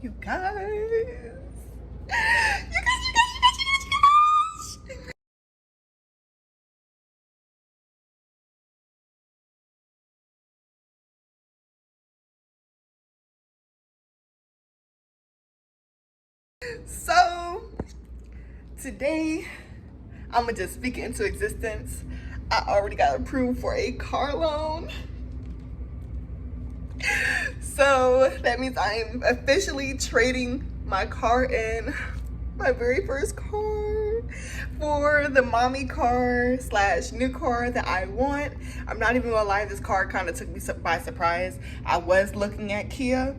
You guys. You guys. So today I'm gonna just speak it into existence. I already got approved for a car loan. So that means I am officially trading my car in, my very first car, for the mommy car slash new car that I want. I'm not even gonna lie, this car kind of took me by surprise. I was looking at Kia,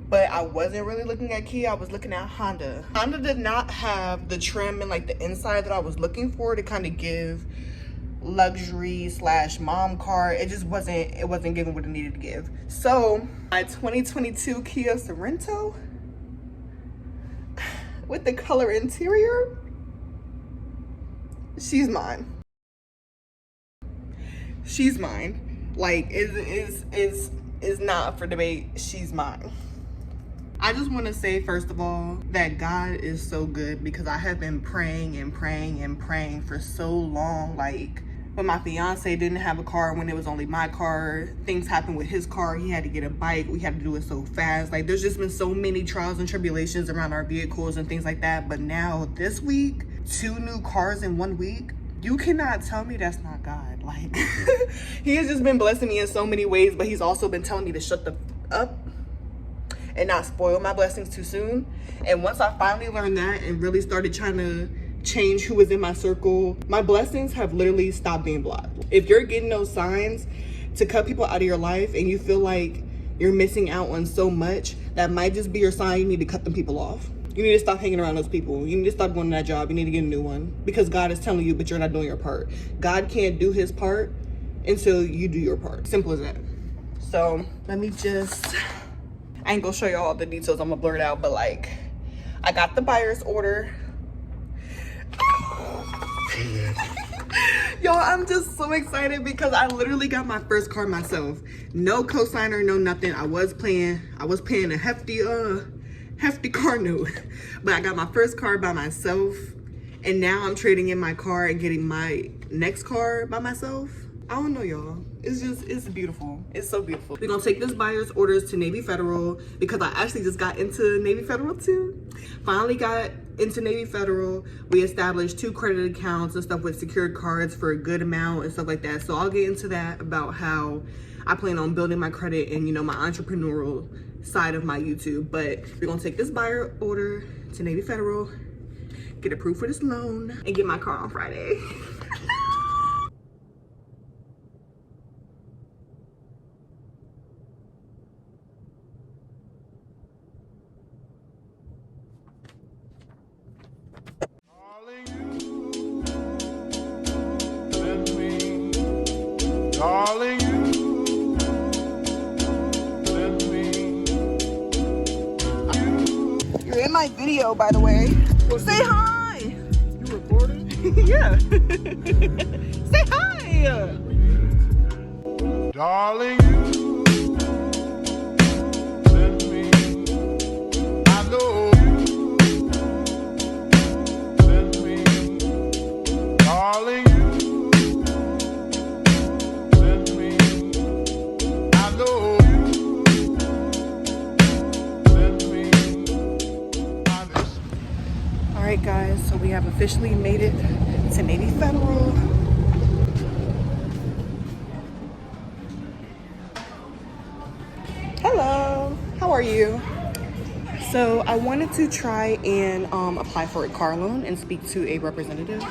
but I wasn't really looking at Kia. I was looking at Honda. Honda did not have the trim and like the inside that I was looking for to kind of give luxury slash mom car. It just wasn't giving what it needed to give. So my 2022 Kia Sorento with the color interior, she's mine. She's mine. Like is not up for debate. She's mine. I just want to say, first of all, that God is so good, because I have been praying and praying and praying for so long. Like, when my fiance didn't have a car, when it was only my car, things happened with his car. He had to get a bike. We had to do it so fast. Like, there's just been so many trials and tribulations around our vehicles and things like that. But now this week, 2 new cars in 1 week, you cannot tell me that's not God. Like, he has just been blessing me in so many ways, but he's also been telling me to shut the up and not spoil my blessings too soon. And once I finally learned that and really started trying to change who was in my circle, my blessings have literally stopped being blocked. If you're getting those signs to cut people out of your life and you feel like you're missing out on so much, that might just be your sign. You need to cut them people off. You need to stop hanging around those people. You need to stop going to that job. You need to get a new one, because God is telling you, but you're not doing your part. God can't do his part until you do your part. Simple as that. So let me just, I ain't gonna show you all the details, I'm gonna blur it out, but like, I got the buyer's order. Y'all, I'm just so excited because I literally got my first car myself. No cosigner, no nothing. I was paying a hefty car note, but I got my first car by myself, and now I'm trading in my car and getting my next car by myself. I don't know, y'all. It's beautiful. It's so beautiful. We're gonna take this buyer's orders to Navy Federal, because I actually just got into Navy Federal too. Finally got into Navy Federal. We established 2 credit accounts and stuff with secured cards for a good amount and stuff like that. So I'll get into that, about how I plan on building my credit and, you know, my entrepreneurial side of my YouTube. But we're gonna take this buyer order to Navy Federal, get approved for this loan, and get my car on Friday. Darling, you send me. You're in my video, by the way. Say hi. You recording? Yeah. Say hi. Darling, you send me. I know you send me. Darling, you send me. I know you send me. All right, guys. So we have officially made it to Navy Federal. Hello. How are you? So I wanted to try and apply for a car loan and speak to a representative. Do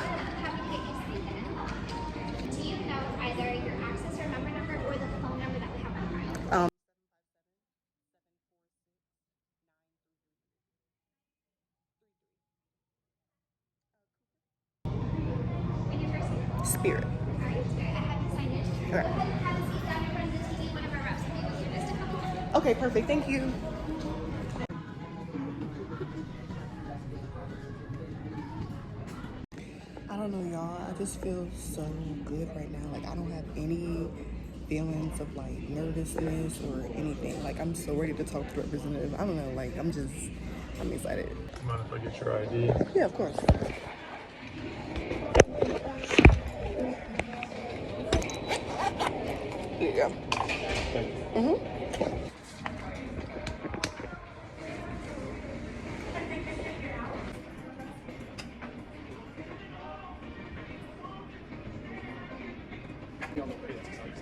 you know either your access or member number or the phone number that we have on file? And your first name? Spirit. All right, Spirit, I have you signed in. Go All right. ahead and have a seat down in front of the TV. One of our reps will be with you in just a couple minutes. Okay, perfect. Thank you. I don't know, y'all. I just feel so good right now. Like, I don't have any feelings of like nervousness or anything. Like I'm so ready to talk to the representative. I don't know, like I'm excited. Mind if I get your ID? Yeah, of course. Here you go. Mm-hmm.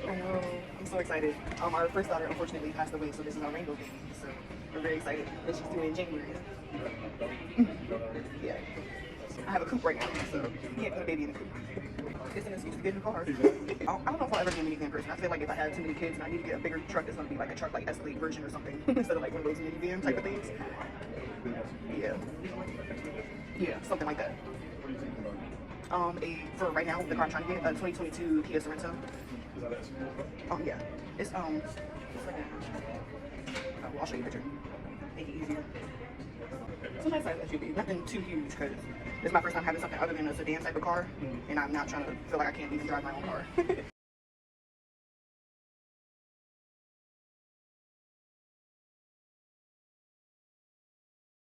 I know. I'm so excited. Our first daughter unfortunately passed away, so this is our rainbow baby. So we're very excited that she's due in January. Yeah. I have a coupe right now, so you can't put a baby in a coupe. It's an excuse to get a new car. I don't know if I'll ever be a minivan person. I feel like if I had too many kids and I need to get a bigger truck, it's gonna be like a truck like Escalade version or something instead of like one of those minivan type of things. Yeah. Yeah, something like that. For right now, the car I'm trying to get, a 2022 Kia Sorento. Yeah. It's like well, I'll show you a picture. Make it easier. It's a nice size SUV. Nothing too huge because this is my first time having something other than a sedan type of car, and I'm not trying to feel like I can't even drive my own car.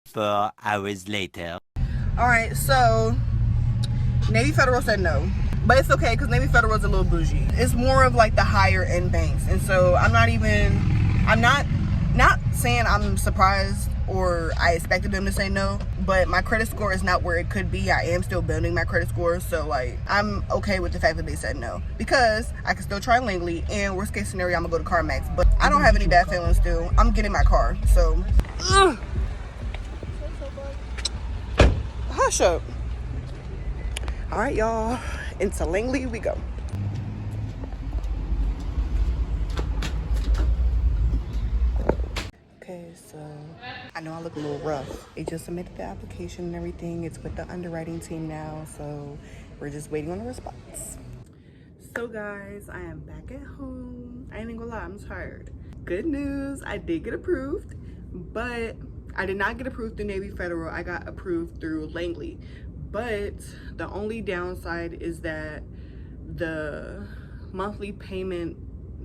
4 hours later. All right, so Navy Federal said no, but it's okay because Navy Federal is a little bougie. It's more of like the higher end banks, and so I'm not saying I'm surprised or I expected them to say no, but my credit score is not where it could be. I am still building my credit score, so like I'm okay with the fact that they said no because I can still try Langley, and worst case scenario I'm gonna go to CarMax, but I don't have any bad feelings still. I'm getting my car, so hush up. All right, y'all, into Langley we go. Okay, so I know I look a little rough. They just submitted the application and everything. It's with the underwriting team now, so we're just waiting on the response. So guys, I am back at home. I ain't even gonna lie, I'm tired. Good news, I did get approved, but I did not get approved through Navy Federal. I got approved through Langley. But the only downside is that the monthly payment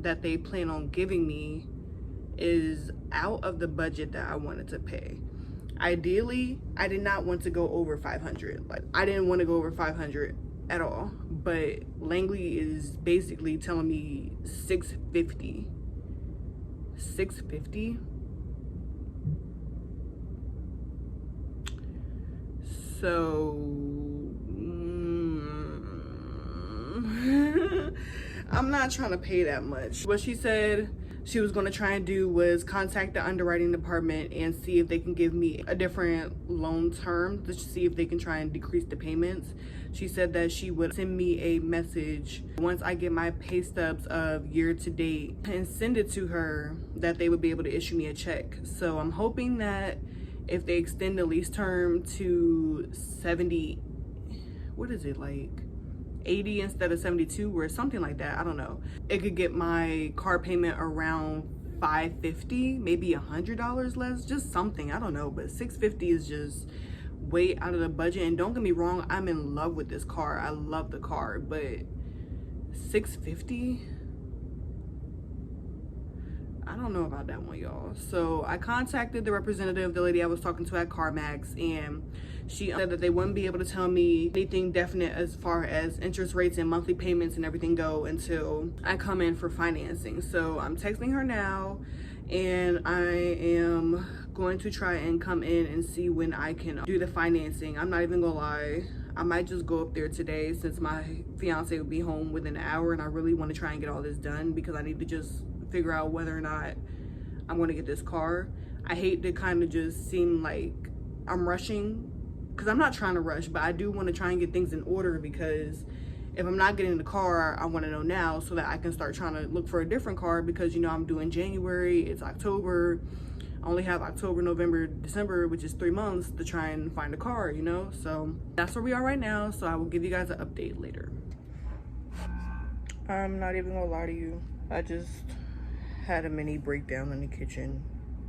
that they plan on giving me is out of the budget that I wanted to pay. Ideally, I did not want to go over 500. Like I didn't want to go over 500 at all. But Langley is basically telling me 650. 650. So I'm not trying to pay that much. What she said she was going to try and do was contact the underwriting department and see if they can give me a different loan term to see if they can try and decrease the payments. She said that she would send me a message once I get my pay stubs of year to date and send it to her, that they would be able to issue me a check. So I'm hoping that if they extend the lease term to 70, what is it, like 80 instead of 72 or something like that, I don't know, it could get my car payment around $550, maybe $100 less, just something, I don't know. But 650 is just way out of the budget. And don't get me wrong, I'm in love with this car, I love the car, but 650, I don't know about that one, y'all. So I contacted the representative, the lady I was talking to at CarMax, and she said that they wouldn't be able to tell me anything definite as far as interest rates and monthly payments and everything go until I come in for financing. So I'm texting her now, and I am going to try and come in and see when I can do the financing. I'm not even gonna lie, I might just go up there today since my fiance will be home within an hour, and I really want to try and get all this done because I need to just figure out whether or not I'm going to get this car. I hate to kind of just seem like I'm rushing, because I'm not trying to rush, but I do want to try and get things in order, because if I'm not getting the car, I want to know now so that I can start trying to look for a different car, because you know I'm due in January, it's October, I only have October, November, December, which is 3 months to try and find a car, you know. So that's where we are right now, so I will give you guys an update later. I'm not even gonna lie to you, I just had a mini breakdown in the kitchen.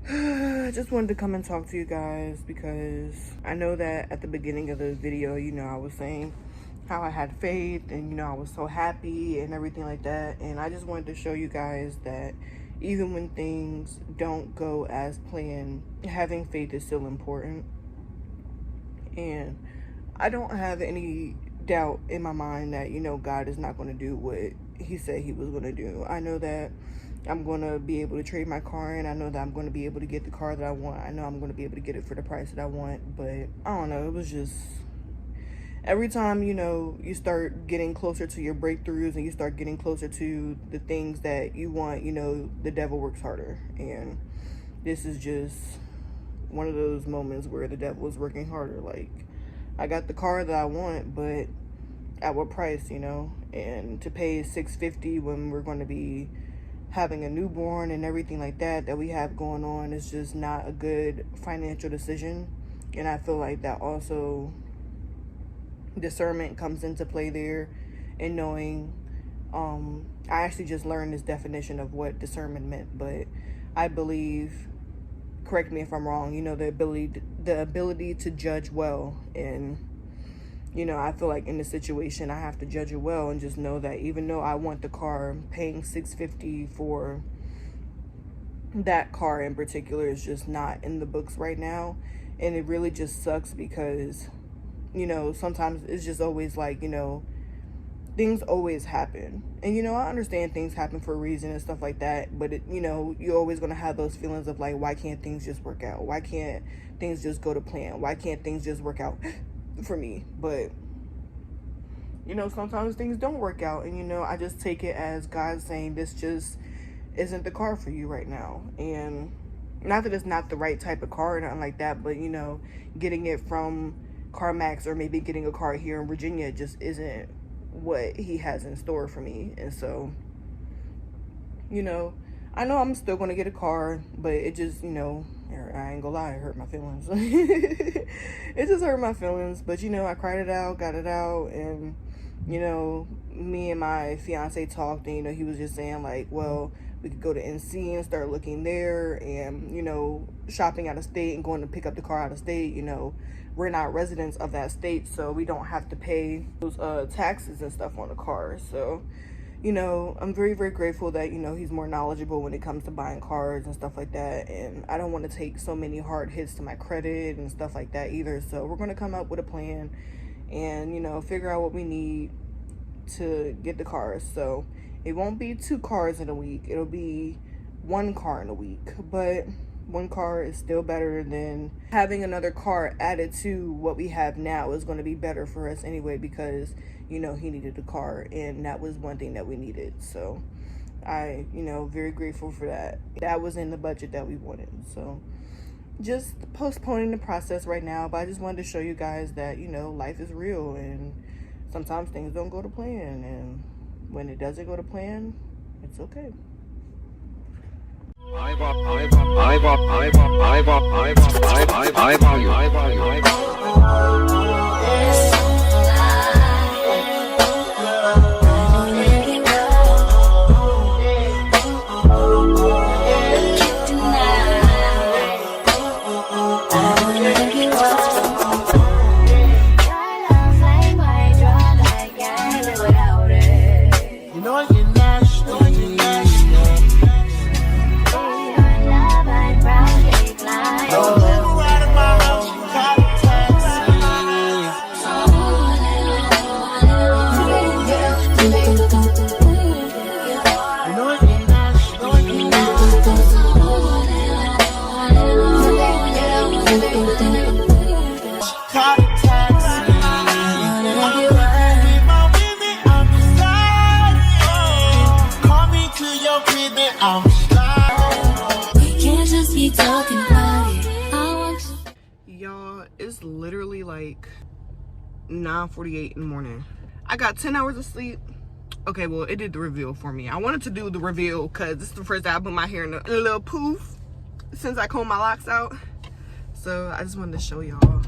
I just wanted to come and talk to you guys because I know that at the beginning of the video, you know, I was saying how I had faith and, you know, I was so happy and everything like that. And I just wanted to show you guys that even when things don't go as planned, having faith is still important. And I don't have any doubt in my mind that, you know, God is not going to do what he said he was going to do. I know that I'm going to be able to trade my car in. I know that I'm going to be able to get the car that I want. I know I'm going to be able to get it for the price that I want. But I don't know, it was just, every time, you know, you start getting closer to your breakthroughs and you start getting closer to the things that you want, you know, the devil works harder. And this is just one of those moments where the devil is working harder. Like, I got the car that I want, but at what price, you know? And to pay $650 when we're going to be having a newborn and everything like that we have going on is just not a good financial decision. And I feel like that also, discernment comes into play there, and knowing, I actually just learned this definition of what discernment meant, but I believe, correct me if I'm wrong, you know, the ability to judge well. And, you know, I feel like in this situation I have to judge it well and just know that even though I want the car, paying $650 for that car in particular is just not in the books right now. And it really just sucks because, you know, sometimes it's just always like, you know, things always happen. And, you know, I understand things happen for a reason and stuff like that. But, you know, you're always going to have those feelings of like, why can't things just work out? Why can't things just go to plan? Why can't things just work out for me? But, you know, sometimes things don't work out. And, you know, I just take it as God saying this just isn't the car for you right now. And not that it's not the right type of car or nothing like that. But, you know, getting it from CarMax or maybe getting a car here in Virginia just isn't what he has in store for me. And so, you know, I know I'm still gonna get a car, but it just, you know, I ain't gonna lie, it hurt my feelings. It just hurt my feelings. But, you know, I cried it out, got it out. And, you know, me and my fiance talked, and, you know, he was just saying like, well, we could go to NC and start looking there, and, you know, shopping out of state and going to pick up the car out of state. You know, we're not residents of that state, so we don't have to pay those taxes and stuff on the car. So, you know, I'm very, very grateful that, you know, he's more knowledgeable when it comes to buying cars and stuff like that. And I don't want to take so many hard hits to my credit and stuff like that either. So we're going to come up with a plan and, you know, figure out what we need to get the cars. So it won't be 2 cars in a week. It'll be 1 car in a week. But 1 car is still better than having another car added to what we have now. Is going to be better for us anyway, because, you know, he needed a car and that was one thing that we needed. So I, you know, very grateful for that. That was in the budget that we wanted. So just postponing the process right now, but I just wanted to show you guys that, you know, life is real and sometimes things don't go to plan, and when it doesn't go to plan, it's okay. Y'all, it's literally like 9:48 in the morning. I got 10 hours of sleep. Okay, well, it did the reveal for me. I wanted to do the reveal because this is the first time I put my hair in a little poof since I combed my locks out. So I just wanted to show y'all.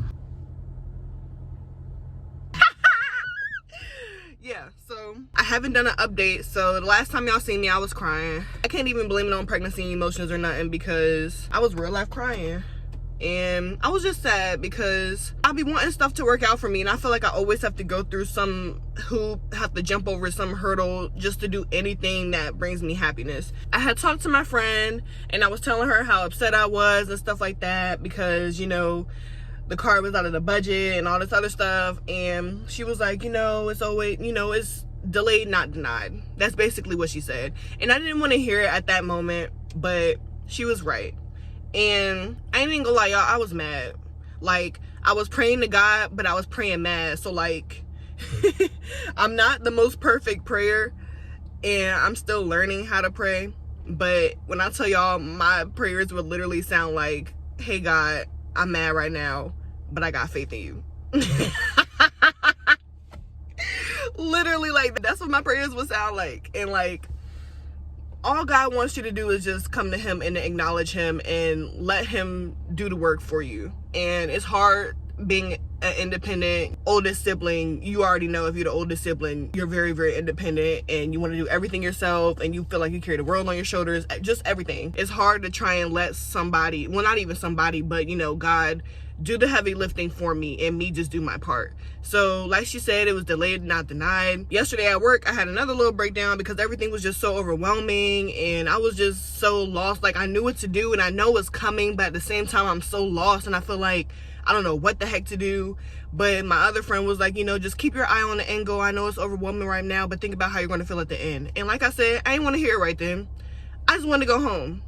Yeah, so I haven't done an update. So the last time y'all seen me, I was crying. I can't even blame it on pregnancy emotions or nothing, because I was real life crying. And I was just sad because I be wanting stuff to work out for me, and I feel like I always have to go through some hoop, have to jump over some hurdle just to do anything that brings me happiness. I had talked to my friend, and I was telling her how upset I was and stuff like that because, you know, the car was out of the budget and all this other stuff. And she was like, you know, it's always, you know, it's delayed, not denied. That's basically what she said. And I didn't want to hear it at that moment, but she was right. And I ain't even gonna lie, y'all, I was mad. Like, I was praying to God, but I was praying mad. So, like, I'm not the most perfect prayer, and I'm still learning how to pray. But when I tell y'all, my prayers would literally sound like, hey, God, I'm mad right now, but I got faith in you. Literally, like, that's what my prayers would sound like. And, like, all God wants you to do is just come to him and acknowledge him and let him do the work for you. And it's hard being an independent oldest sibling. You already know, if you're the oldest sibling, you're very, very independent and you want to do everything yourself and you feel like you carry the world on your shoulders, just everything. It's hard to try and let somebody, well, not even somebody, but, you know, God do the heavy lifting for me and me just do my part. So like she said, it was delayed, not denied. Yesterday at work, I had another little breakdown because everything was just so overwhelming and I was just so lost. Like, I knew what to do and I know it's coming, but at the same time, I'm so lost and I feel like I don't know what the heck to do. But my other friend was like, you know, just keep your eye on the end goal. I know it's overwhelming right now, but think about how you're going to feel at the end. And like I said, I didn't want to hear it right then. I just wanted to go home.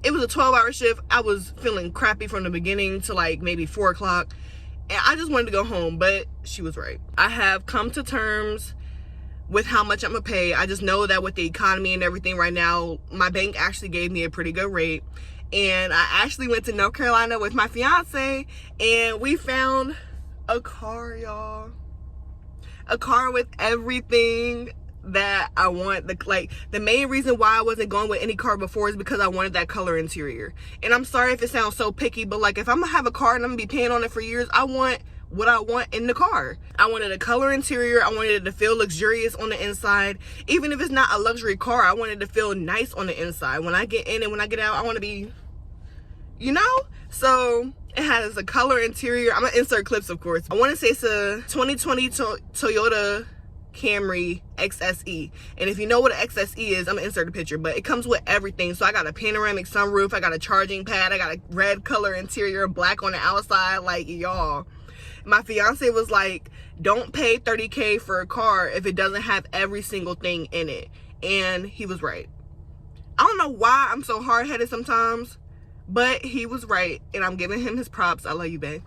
It was a 12-hour shift. I was feeling crappy from the beginning to like maybe 4 o'clock. And I just wanted to go home, but she was right. I have come to terms with how much I'm gonna pay. I just know that with the economy and everything right now, my bank actually gave me a pretty good rate. And I actually went to North Carolina with my fiance and we found a car, y'all. A car with everything that I want. The main reason why I wasn't going with any car before is because I wanted that color interior. And I'm sorry if it sounds so picky, but like, if I'm gonna have a car and I'm gonna be paying on it for years, I want what I want in the car. I wanted a color interior. I wanted it to feel luxurious on the inside. Even if it's not a luxury car, I wanted it to feel nice on the inside. When I get in and when I get out, I want to be, you know? So it has a color interior. I'm gonna insert clips, of course. I want to say it's a 2020 Toyota Camry XSE, and if you know what an XSE is, I'm gonna insert a picture, but it comes with everything. So I got a panoramic sunroof, I got a charging pad, I got a red color interior, black on the outside. Like, y'all, my fiance was like, don't pay $30K for a car if it doesn't have every single thing in it. And he was right. I don't know why I'm so hard-headed sometimes, but he was right, and I'm giving him his props. I love you, babe.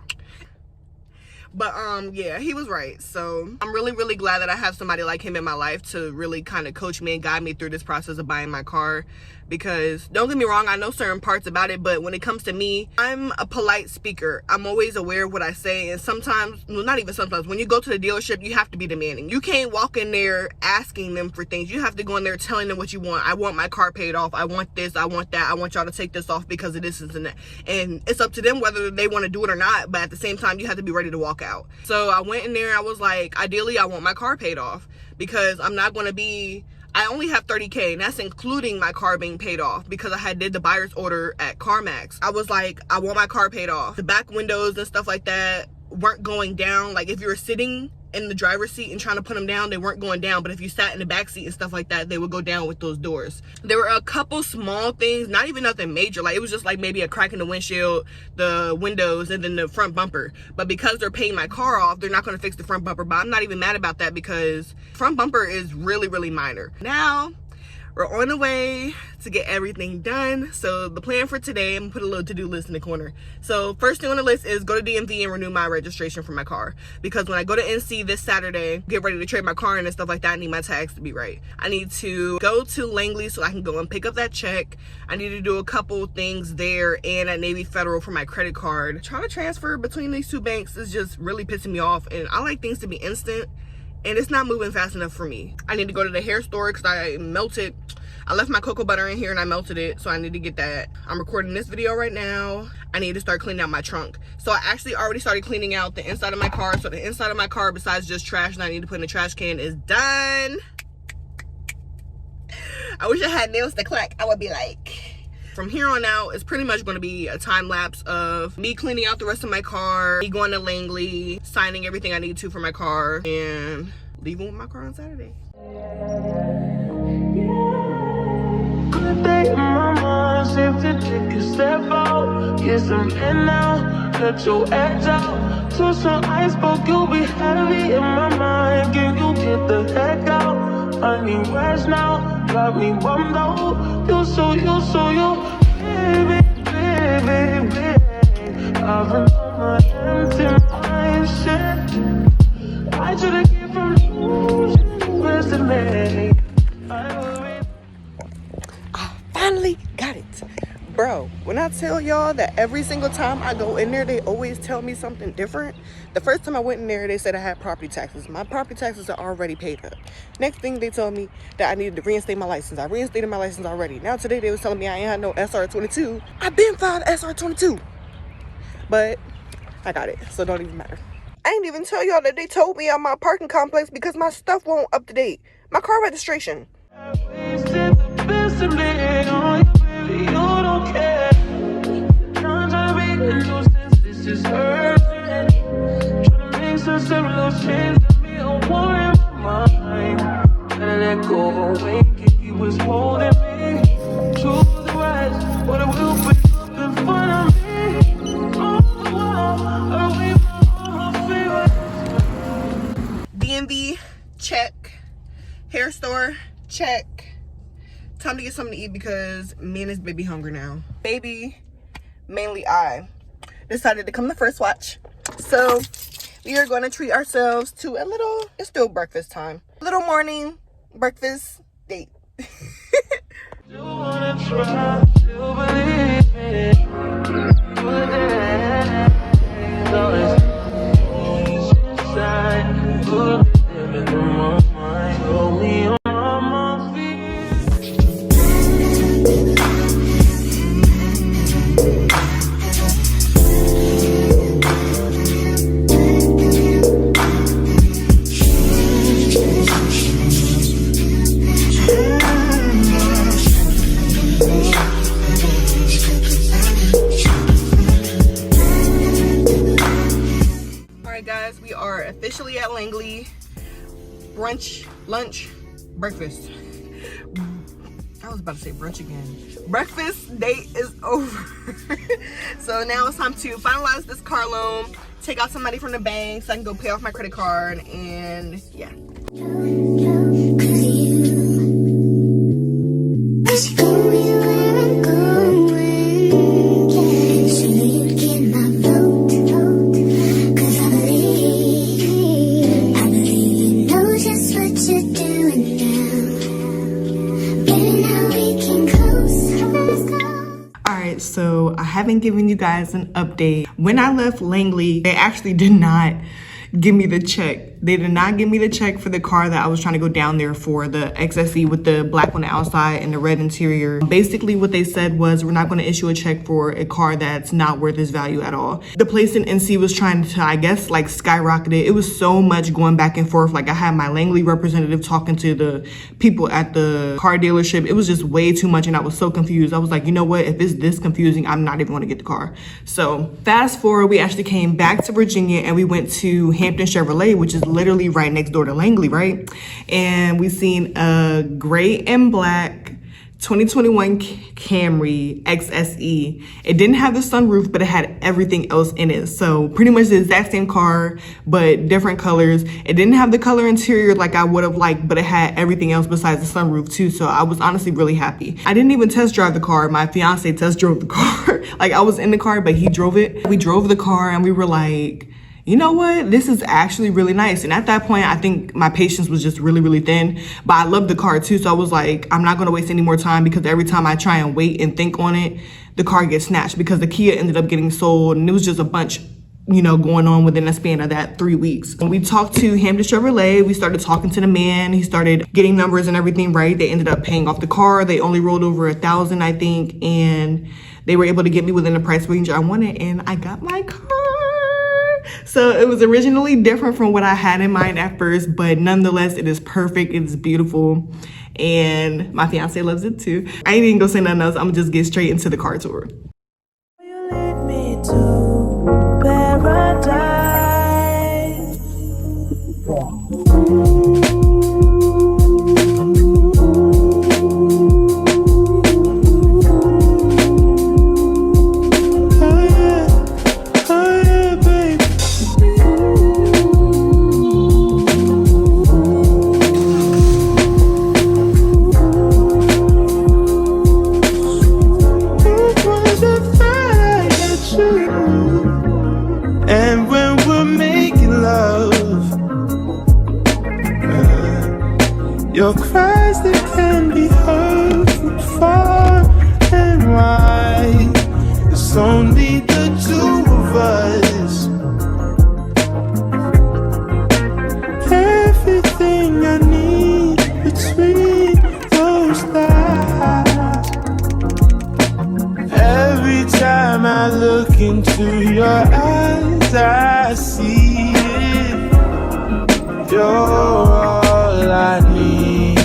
But yeah, he was right. So I'm really, really glad that I have somebody like him in my life to really kind of coach me and guide me through this process of buying my car. Because don't get me wrong, I know certain parts about it, but when it comes to me, I'm a polite speaker. I'm always aware of what I say, and sometimes, well, not even sometimes, when you go to the dealership, you have to be demanding. You can't walk in there asking them for things. You have to go in there telling them what you want. I want my car paid off. I want this. I want that. I want y'all to take this off because of this and that. And it's up to them whether they want to do it or not, but at the same time, you have to be ready to walk out. So I went in there, I was like, ideally, I want my car paid off because I'm not going to be, I only have $30K, and that's including my car being paid off because I did the buyer's order at CarMax. I was like, I want my car paid off. The back windows and stuff like that weren't going down. Like, if you were sitting in the driver's seat and trying to put them down, they weren't going down. But if you sat in the back seat and stuff like that, they would go down with those doors. There were a couple small things, not even nothing major. Like, it was just like maybe a crack in the windshield, the windows, and then the front bumper. But because they're paying my car off, they're not going to fix the front bumper. But I'm not even mad about that because front bumper is really, really minor. Now we're on the way to get everything done. So the plan for today, I'm gonna put a little to-do list in the corner. So first thing on the list is go to DMV and renew my registration for my car. Because when I go to NC this Saturday, get ready to trade my car in and stuff like that, I need my tags to be right. I need to go to Langley so I can go and pick up that check. I need to do a couple things there and at Navy Federal for my credit card. Trying to transfer between these two banks is just really pissing me off, and I like things to be instant, and it's not moving fast enough for me. I need to go to the hair store because I left my cocoa butter in here and I melted it, so I need to get that. I'm recording this video right now. I need to start cleaning out my trunk. So I actually already started cleaning out the inside of my car. So the inside of my car, besides just trash that I need to put in the trash can, is done. I wish I had nails to clack. I would be like, from here on out, it's pretty much going to be a time lapse of me cleaning out the rest of my car, me going to Langley, signing everything I need to for my car, and leaving with my car on Saturday. Good day in my mind, safe to take a step out. Get some air now, let your edge out. To some iceberg, you'll be heavy in my mind. Can you get the heck out? I need rest now, got me bummed out. You so, baby, baby, baby. I've been on my empty mindset. I should've given from you, yesterday. Finally got it. Bro, when I tell y'all that every single time I go in there, they always tell me something different. The first time I went in there, they said I had property taxes. My property taxes are already paid up. Next thing, they told me that I needed to reinstate my license. I reinstated my license already. Now today, they was telling me I ain't had no SR22. I've been filed SR22. But I got it, so it don't even matter. I ain't even tell y'all that they told me on my parking complex because my stuff won't up to date. My car registration. DMV, check. Hair store, check. Time to get something to eat because me and this baby hungry now. Baby, mainly I, decided to come to First Watch. So we are going to treat ourselves to a little, it's still breakfast time, a little morning breakfast date. You wanna try to believe it. Good days, always inside. Good living in my mind. Hold me on my feet. Guys, we are officially at Langley. Brunch, lunch, breakfast. I was about to say brunch again. Breakfast date is over. So now it's time to finalize this car loan, take out some money from the bank so I can go pay off my credit card, and yeah. So I haven't given you guys an update. When I left Langley, they actually did not give me the check. They did not give me the check for the car that I was trying to go down there for, the XSE with the black on the outside and the red interior. Basically what they said was, we're not going to issue a check for a car that's not worth its value at all. The place in NC was trying to, I guess, like skyrocket it. It was so much going back and forth. Like I had my Langley representative talking to the people at the car dealership. It was just way too much and I was so confused. I was like, you know what? If it's this confusing, I'm not even going to get the car. So fast forward, we actually came back to Virginia and we went to Hampton Chevrolet, which is literally right next door to Langley, right? And we seen a gray and black 2021 Camry XSE. It didn't have the sunroof, but it had everything else in it. So pretty much the exact same car, but different colors. It didn't have the color interior like I would have liked, but it had everything else besides the sunroof too. So I was honestly really happy. I didn't even test drive the car. My fiance test drove the car. Like I was in the car, but he drove it. We drove the car and we were like, you know what? This is actually really nice. And at that point, I think my patience was just really, really thin. But I loved the car too. So I was like, I'm not going to waste any more time, because every time I try and wait and think on it, the car gets snatched, because the Kia ended up getting sold and it was just a bunch, you know, going on within a span of that 3 weeks. When we talked to Hampton Chevrolet, we started talking to the man. He started getting numbers and everything right. They ended up paying off the car. They only rolled over $1,000, I think. And they were able to get me within the price range I wanted. And I got my car. So it was originally different from what I had in mind at first, but nonetheless, it is perfect. It is beautiful. And my fiance loves it too. I ain't even gonna say nothing else. I'm gonna just get straight into the car tour. You lead me to paradise. And when we're making love, your cries that can be heard from far and wide. It's only the two of us. Everything I need between those lines. Every time I look into your eyes, I see it. You're all I need.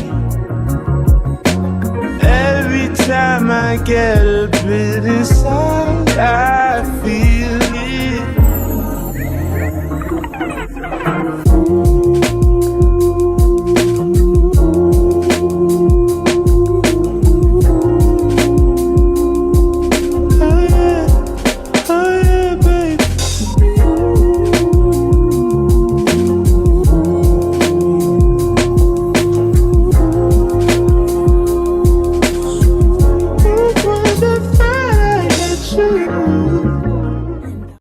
Every time I get a bit inside,